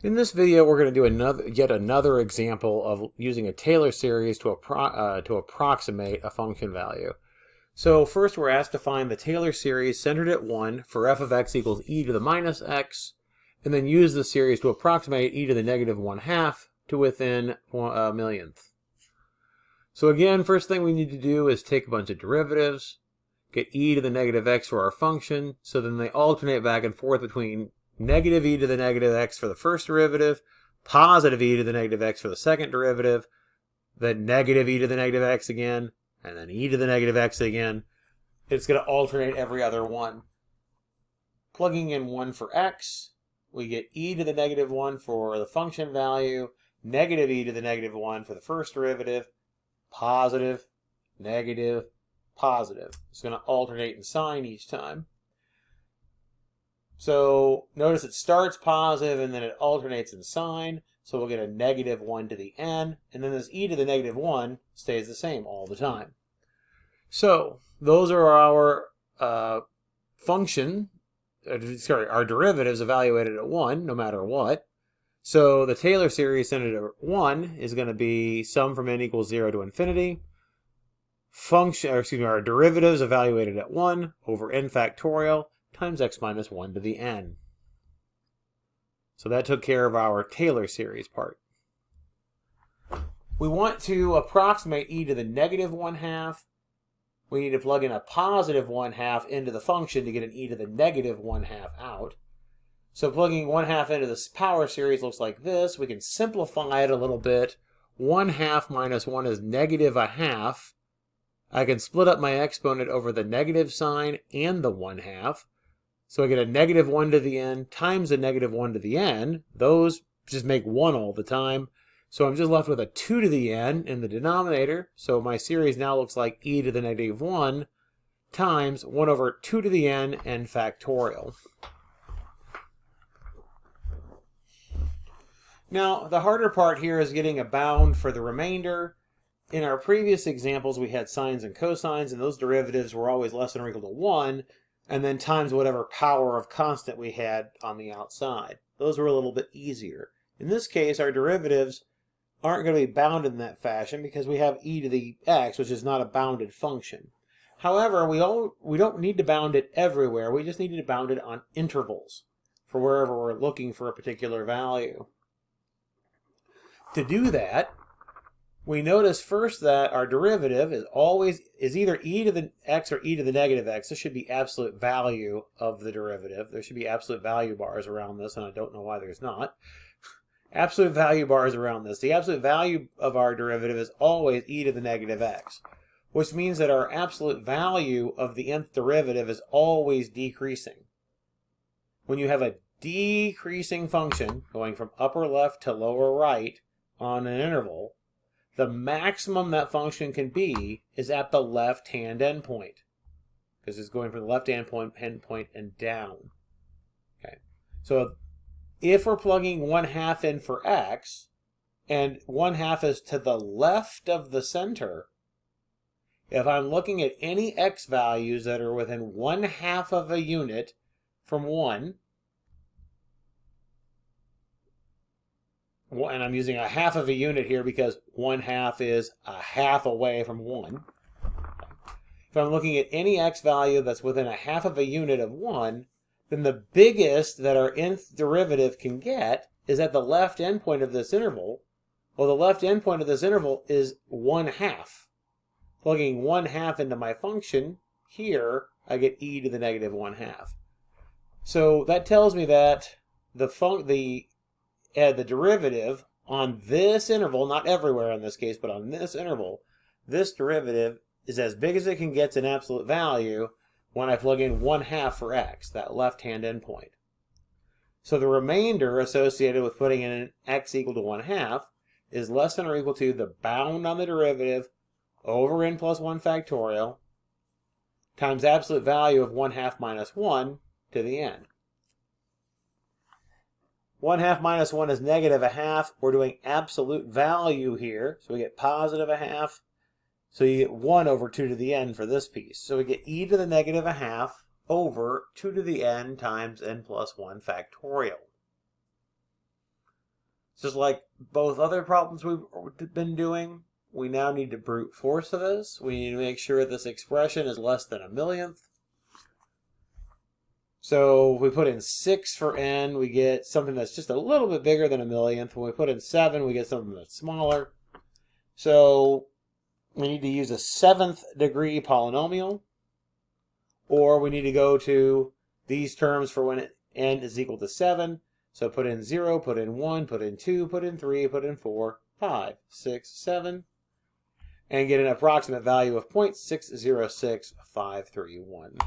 In this video, we're going to do yet another example of using a Taylor series to approximate a function value. So first, we're asked to find the Taylor series centered at 1 for f of x equals e to the minus x, and then use the series to approximate e to the negative 1/2 to within a millionth. So again, first thing we need to do is take a bunch of derivatives, get e to the negative x for our function, so then they alternate back and forth between negative e to the negative x for the first derivative, positive e to the negative x for the second derivative, then negative e to the negative x again, and then e to the negative x again. It's going to alternate every other one. Plugging in 1 for x, we get e to the negative 1 for the function value, negative e to the negative 1 for the first derivative, positive, negative, positive. It's going to alternate in sign each time. So notice it starts positive and then it alternates in sign. So we'll get a negative 1 to the n. And then this e to the negative 1 stays the same all the time. So those are our our derivatives evaluated at 1, no matter what. So the Taylor series centered at 1 is going to be sum from n equals 0 to infinity. Our derivatives evaluated at 1 over n factorial times x minus 1 to the n. So that took care of our Taylor series part. We want to approximate e to the negative 1/2. We need to plug in a positive 1/2 into the function to get an e to the negative 1/2 out. So plugging 1/2 into this power series looks like this. We can simplify it a little bit. 1/2 minus 1 is negative 1/2. I can split up my exponent over the negative sign and the 1/2. So I get a negative 1 to the n times a negative 1 to the n. Those just make 1 all the time. So I'm just left with a 2 to the n in the denominator. So my series now looks like e to the negative 1 times 1 over 2 to the n factorial. Now, the harder part here is getting a bound for the remainder. In our previous examples, we had sines and cosines, and those derivatives were always less than or equal to 1. And then times whatever power of constant we had on the outside. Those were a little bit easier. In this case, our derivatives aren't going to be bounded in that fashion because we have e to the x, which is not a bounded function. However, we don't need to bound it everywhere. We just need to bound it on intervals for wherever we're looking for a particular value. To do that, we notice first that our derivative is either e to the x or e to the negative x. This should be absolute value of the derivative. There should be absolute value bars around this, and I don't know why there's not. Absolute value bars around this. The absolute value of our derivative is always e to the negative x, which means that our absolute value of the nth derivative is always decreasing. When you have a decreasing function going from upper left to lower right on an interval, the maximum that function can be is at the left-hand endpoint, because it's going from the left-hand endpoint and down. Okay, so if we're plugging 1/2 in for x, and 1/2 is to the left of the center, if I'm looking at any x values that are within 1/2 of a unit from 1, and I'm using 1/2 of a unit here because 1/2 is 1/2 away from 1. If I'm looking at any x value that's within 1/2 of a unit of 1, then the biggest that our nth derivative can get is at the left endpoint of this interval. Well, the left endpoint of this interval is 1/2. Plugging 1/2 into my function here, I get e to the negative 1/2. So that tells me that the derivative on this interval, not everywhere in this case, but on this interval, this derivative is as big as it can get in absolute value when I plug in 1/2 for x, that left-hand endpoint. So the remainder associated with putting in an x equal to 1/2 is less than or equal to the bound on the derivative over n plus 1 factorial times absolute value of 1/2 minus 1 to the n. 1/2 minus 1 is negative 1/2. We're doing absolute value here, so we get positive 1/2. So you get 1 over 2 to the n for this piece. So we get e to the negative 1/2 over 2 to the n times n plus 1 factorial. Just like both other problems we've been doing, we now need to brute force this. We need to make sure this expression is less than a millionth. So if we put in 6 for n, we get something that's just a little bit bigger than a millionth. When we put in 7, we get something that's smaller. So we need to use a 7th degree polynomial, or we need to go to these terms for when n is equal to 7. So put in 0, put in 1, put in 2, put in 3, put in 4, 5, 6, 7, and get an approximate value of 0.606531.